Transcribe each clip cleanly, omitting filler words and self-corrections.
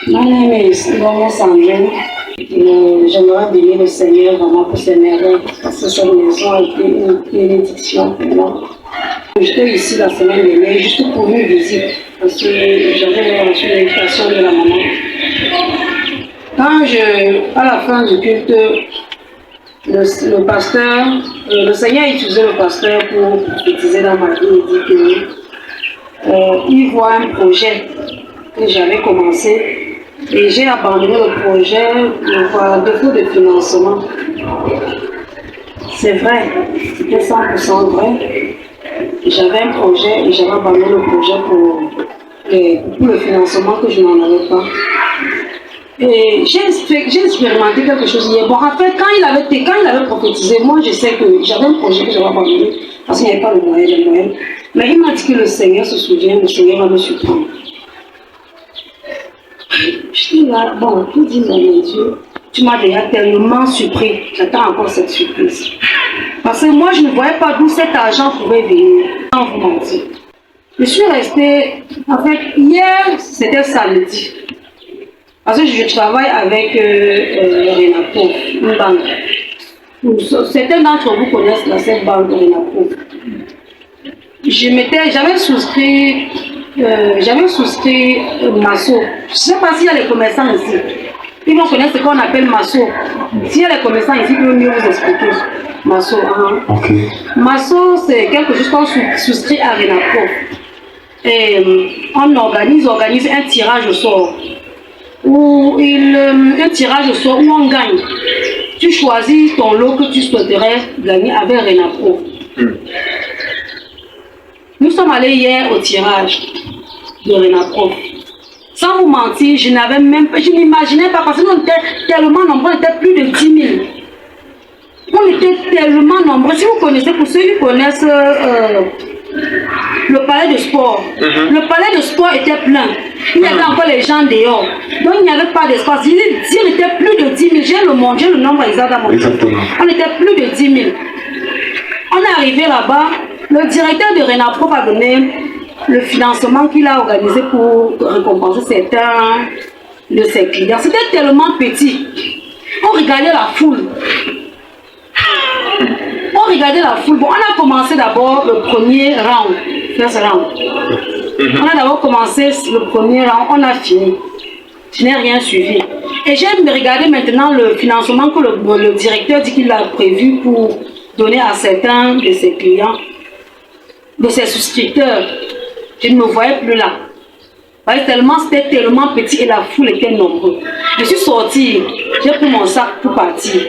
My name is Romo Sandrine. J'aimerais bénir le Seigneur vraiment pour ses merveilles, parce que cette maison a été une bénédiction pour moi. J'étais ici la semaine dernière juste pour une visite, parce que j'avais reçu l'invitation de la maman. À la fin du culte, le pasteur, le Seigneur a utilisé le pasteur pour utiliser dans ma vie. Il dit qu'il voit un projet que j'avais commencé et j'ai abandonné le projet par défaut de financement. C'est vrai, c'était 100% vrai. J'avais un projet et j'avais abandonné le projet pour le financement que je n'en avais pas. Et j'ai expérimenté quelque chose hier. Bon, en fait, quand il avait prophétisé, moi je sais que j'avais un projet que j'avais abandonné parce qu'il n'y avait pas le moyen. Mais il m'a dit que le Seigneur se souvient, le Seigneur va me surprendre. Je dis là, bon, tout dit, mon Dieu, tu m'as déjà tellement surpris. J'attends encore cette surprise. Parce que moi, je ne voyais pas d'où cet argent pouvait venir. Sans vous mentir. Je suis restée, en fait, hier, c'était samedi. Parce que je travaille avec Renapo, une banque. Certains d'entre vous connaissent cette banque de Renapo. J'avais souscrit Masso. Je ne sais pas s'il y a les commerçants ici. Ils vont connaître ce qu'on appelle Masso. S'il y a les commerçants ici, ils peuvent mieux vous expliquer. Masso. Okay. Masso, c'est quelque chose qu'on souscrit à Renapo. Et on organise un tirage au sort. Un tirage au sort où on gagne. Tu choisis ton lot que tu souhaiterais gagner avec Renapo. Nous sommes allés hier au tirage de Renapo. Sans vous mentir, je n'imaginais pas parce que nous étions tellement nombreux, on était plus de 10 000. On était tellement nombreux. Si vous connaissez, pour ceux qui connaissent le palais de sport, le palais de sport était plein. Il y avait encore les gens dehors. Donc il n'y avait pas d'espace. On était plus de 10 000. J'ai le nombre exact dans mon temps. On était plus de 10 000. On est arrivé là-bas. Le directeur de Renapo a donné le financement qu'il a organisé pour récompenser certains de ses clients. C'était tellement petit. On regardait la foule. Bon, on a commencé d'abord le premier round. On a d'abord commencé le premier round, on a fini. Je n'ai rien suivi. Et j'aime regarder maintenant le financement que le directeur dit qu'il a prévu pour donner à certains de ses clients, de ses souscripteurs. Je ne me voyais plus là. C'était tellement petit et la foule était nombreuse. Je suis sortie, j'ai pris mon sac pour partir.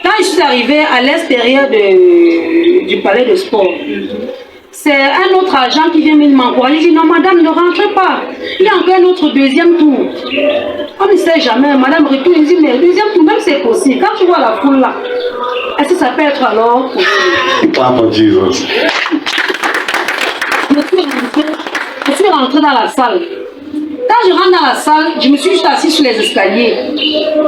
Quand je suis arrivée à l'extérieur du palais de sport, c'est un autre agent qui vient m'encourager. Il dit non madame, ne rentrez pas. Il y a encore un autre deuxième tour. On ne sait jamais. Madame retourne et dit mais le deuxième tour même c'est possible. Quand tu vois la foule là, est-ce que ça peut être alors possible? Papa Jesus. Je suis rentrée dans la salle. Quand je rentre dans la salle, je me suis juste assise sur les escaliers.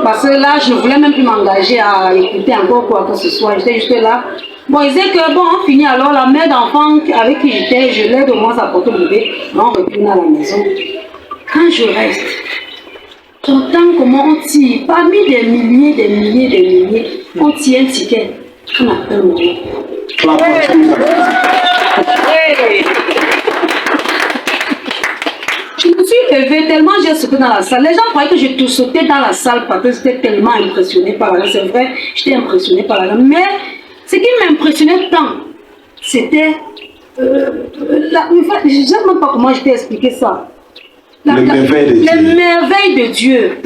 Parce que là, je ne voulais même plus m'engager à écouter encore quoi que ce soit. J'étais juste là. Bon, ils disaient que bon, on finit alors. La mère d'enfant avec qui j'étais, je l'aide au moins à porter le bébé. On retourne à la maison. Quand je reste, j'entends comment on tire. Parmi des milliers, on tire un ticket. On appelle mon nom. Je me suis levée tellement j'ai sauté dans la salle. Les gens croyaient que je sautais dans la salle parce que j'étais tellement impressionnée par la dame. C'est vrai, j'étais impressionnée par la dame. Mais ce qui m'impressionnait tant, c'était... je ne sais même pas comment je t'ai expliqué ça. Les merveilles de Dieu.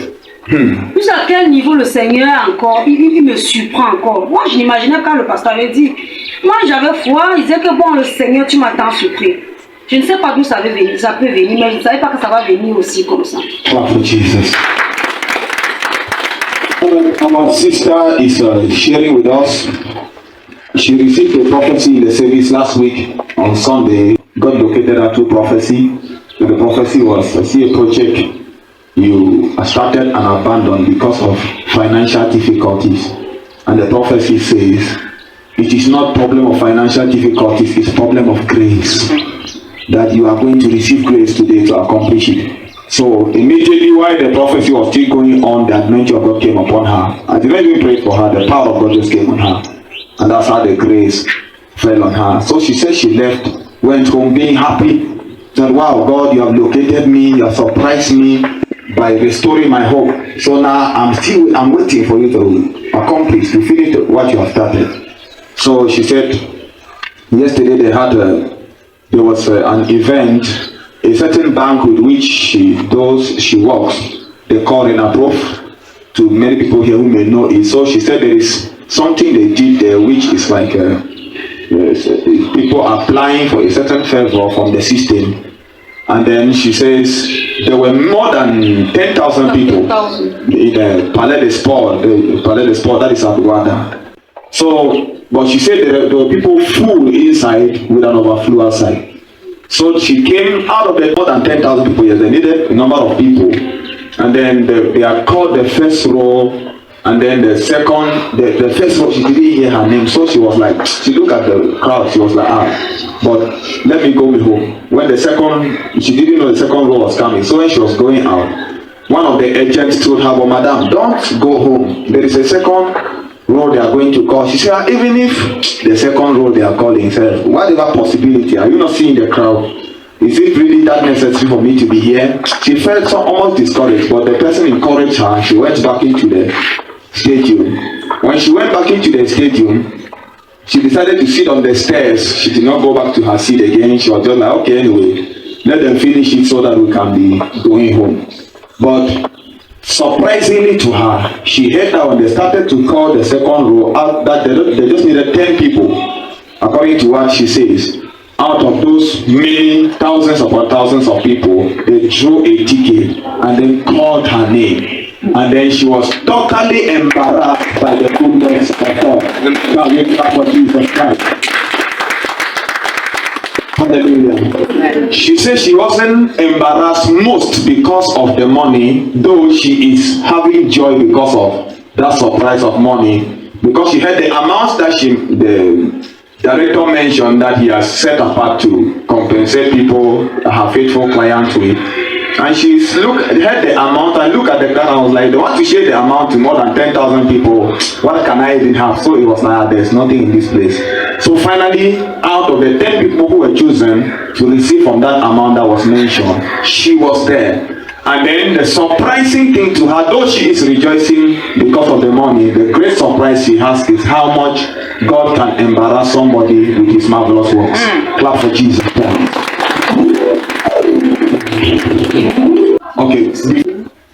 Jusqu'à quel niveau le Seigneur encore, il me surprend encore. Moi, je l'imaginais quand le pasteur avait dit. Moi, j'avais foi, il disait que bon, le Seigneur, tu m'as tant surpris. Je ne sais pas d'où ça peut venir, mais je ne savais pas que ça va venir aussi comme ça. Father Jesus. Our sister is sharing with us. She received a prophecy in the service last week on Sunday. God located her to prophecy. And the prophecy was, I see a project you started and abandoned because of financial difficulties. And the prophecy says, it is not problem of financial difficulties, it's problem of grace. That you are going to receive grace today to accomplish it. So immediately while the prophecy was still going on, the anointing of God came upon her. I did not even pray for her, the power of God just came on her. And that's how the grace fell on her. So she said she left, went home being happy. Said, wow, God, you have located me, you have surprised me by restoring my hope. So now I'm waiting for you to accomplish, to finish what you have started. So she said, yesterday there was an event, a certain bank with which she works. They call in approve. To many people here who may know it. So she said there is something they did there which is like people applying for a certain favor from the system. And then she says there were more than 10,000 people in the Palais des Sports, that is at Rwanda. So, but she said there were people full inside with an overflow outside. So she came out of the more than 10,000 people. Yes, they needed a number of people. And then they are called the first row, and then the first row, she didn't hear her name, so she was like, she looked at the crowd, she was like, but let me go home. When she didn't know the second row was coming, so when she was going out, one of the agents told her, well, madam, don't go home. There is a second row they are going to call. She said, even if the second row they are calling, said, whatever possibility, are you not seeing the crowd? Is it really that necessary for me to be here? She felt almost discouraged, but the person encouraged her and she went back into the stadium. When she went back into the stadium, she decided to sit on the stairs. She did not go back to her seat again. She was just like, okay, anyway, let them finish it so that we can be going home. But surprisingly to her, she heard that when they started to call the second row, that they just needed 10 people, according to what she says. Out of those many thousands upon thousands of people, they drew a ticket and then called her name. And then she was totally embarrassed by the goodness of God. Now we clap for Jesus Christ. Hallelujah. She said she wasn't embarrassed most because of the money, though she is having joy because of that surprise of money. Because she had the amount that the director mentioned that he has set apart to compensate people, her faithful clients with. And she had the amount and look at the card and was like, they want to share the amount to more than 10,000 people. What can I even have? So it was like, there's nothing in this place. So finally, out of the 10 people who were chosen to receive from that amount that was mentioned, she was there. And then the surprising thing to her, though she is rejoicing because of the money, the great surprise she has is how much God can embarrass somebody with his marvelous works. Clap for Jesus. Okay,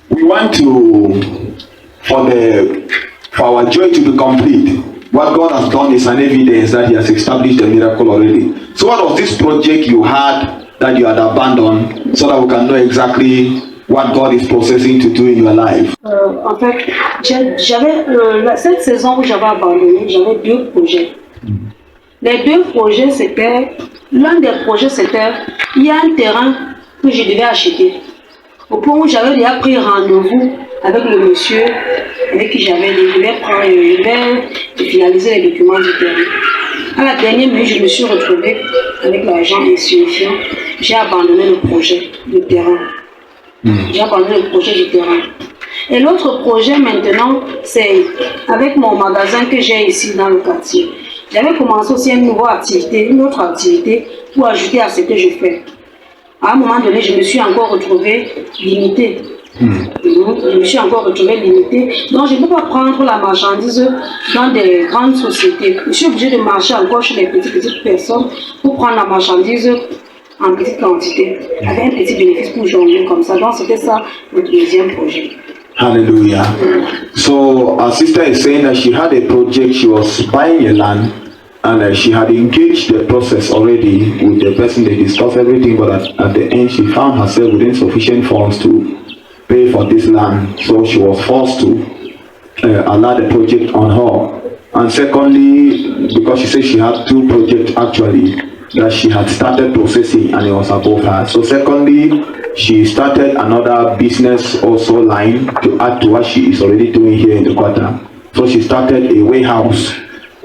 we want to, for our joy to be complete, what God has done is an evidence that he has established a miracle already. So what was this project you had that you had abandoned so that we can know exactly what God is processing to do in your life? En fait, j'avais cette saison où j'avais abandonné, j'avais 2 projets. Les 2 projets, l'un des projets c'était, il y a un terrain que je devais acheter. Au point où j'avais déjà pris rendez-vous avec le monsieur avec qui je devais finaliser les documents du terrain. À la dernière minute, je me suis retrouvée avec l'argent insuffisant. J'ai abandonné le projet de terrain. J'ai abandonné le projet du terrain. Et l'autre projet maintenant, c'est avec mon magasin que j'ai ici dans le quartier. J'avais commencé aussi une autre activité pour ajouter à ce que je fais. À un moment donné, je me suis encore retrouvée limitée. Je me suis encore retrouvée limitée. Donc, je ne peux pas prendre la marchandise dans des grandes sociétés. Je suis obligée de marcher encore chez les petites personnes pour prendre la marchandise en petite quantité, avec un petit bénéfice pour jongler comme ça. Donc, c'était ça le deuxième projet. Hallelujah. So our sister is saying that she had a project, she was buying a land, and she had engaged the process already with the person. They discussed everything, but at the end she found herself with insufficient funds to pay for this land. So she was forced to allow the project on her. And secondly, because she said she had 2 projects actually that she had started processing and it was above her. So secondly, she started another business also line to add to what she is already doing here in the quarter. So she started a warehouse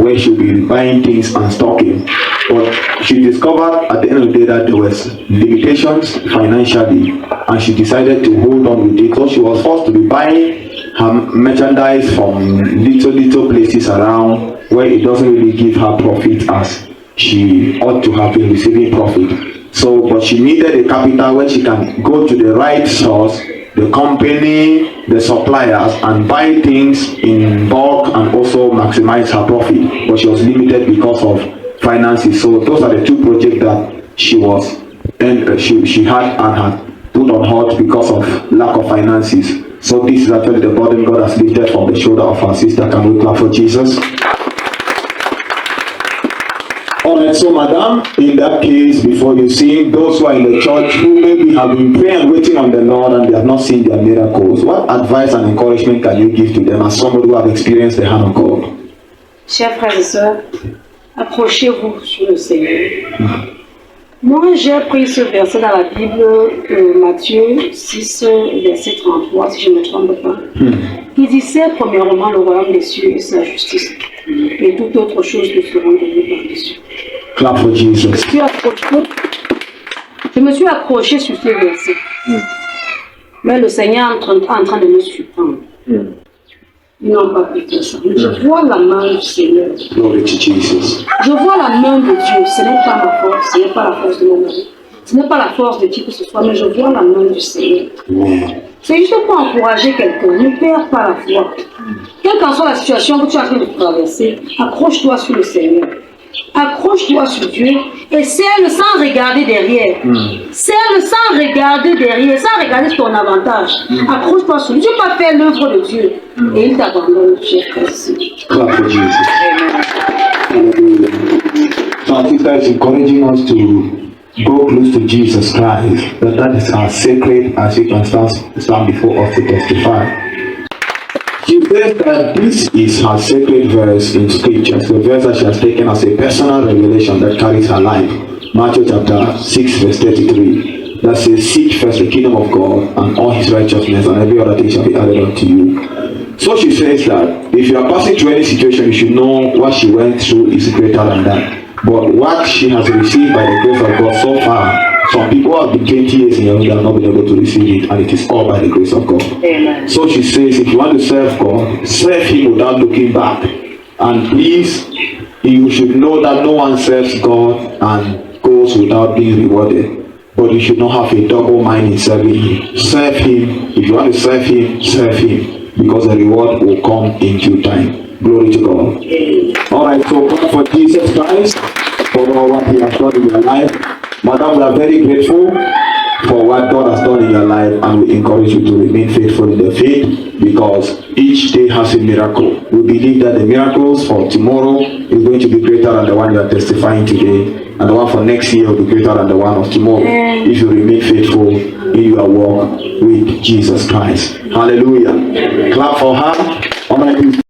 where she'll be buying things and stocking. But she discovered at the end of the day that there was limitations financially, and she decided to hold on with it. So she was forced to be buying her merchandise from little places around where it doesn't really give her profit as she ought to have been receiving profit. So, but she needed a capital where she can go to the right source, the company, the suppliers, and buy things in bulk and also maximize her profit. But she was limited because of finances. So those are the two projects that she was she had and had put on hold because of lack of finances. So this is actually the burden God has lifted from the shoulder of our sister. Can we clap for Jesus? Alright, so madam, in that case, before you sing, those who are in the church who maybe have been praying and waiting on the Lord and they have not seen their miracles, what advice and encouragement can you give to them as somebody who have experienced the hand of God? Chers frères et sœurs, accrochez-vous sur le Seigneur. Moi, j'ai pris ce verset dans la Bible, Matthieu 6, verset 33, si je ne me trompe pas, qui disait premièrement le royaume des cieux et sa justice, et toute autre chose nous seront données par-dessus. Clap for Jesus. Je me suis accroché sur ce verset. Mais le Seigneur est en train de me surprendre. Ils n'ont pas pu faire ça. Je vois la main du Seigneur. Glory to Jesus. Je vois la main de Dieu. Ce n'est pas ma force, ce n'est pas la force de mon mari. Ce n'est pas la force de qui que ce soit, mais je vois la main du Seigneur. C'est juste pour encourager quelqu'un. Ne perds pas la foi. Quelle qu'en soit la situation que tu es en train de traverser, accroche-toi sur le Seigneur. Accroche-toi sur Dieu et serre-le sans regarder derrière. Serre-le sans regarder derrière, sans regarder ton avantage. Accroche-toi sur lui. Tu peux pas faire l'œuvre de Dieu et il t'abandonne, cher frère. Clap for Jesus. So our sister is encouraging us to go close to Jesus Christ. That is as sacred as you can stand before us to testify. She says that this is her sacred verse in scripture, the verse that she has taken as a personal revelation that carries her life. Matthew chapter 6 verse 33. That says, seek first the kingdom of God and all his righteousness, and every other thing shall be added unto you. So she says that if you are passing through any situation, you should know what she went through is greater than that. But what she has received by the grace of God so far, some people have been 20 years in your have not been able to receive it, and it is all by the grace of God. Amen. So she says, if you want to serve God, serve him without looking back. And please, you should know that no one serves God and goes without being rewarded. But you should not have a double mind in serving him. Serve him. If you want to serve him, because the reward will come in due time. Glory to God. Amen. Alright, so God for Jesus Christ, for all what he has done in your life. Madam, we are very grateful for what God has done in your life, and we encourage you to remain faithful in the faith, because each day has a miracle. We believe that the miracles for tomorrow is going to be greater than the one you are testifying today, and the one for next year will be greater than the one of tomorrow, if you remain faithful in your walk with Jesus Christ. Hallelujah. Clap for her.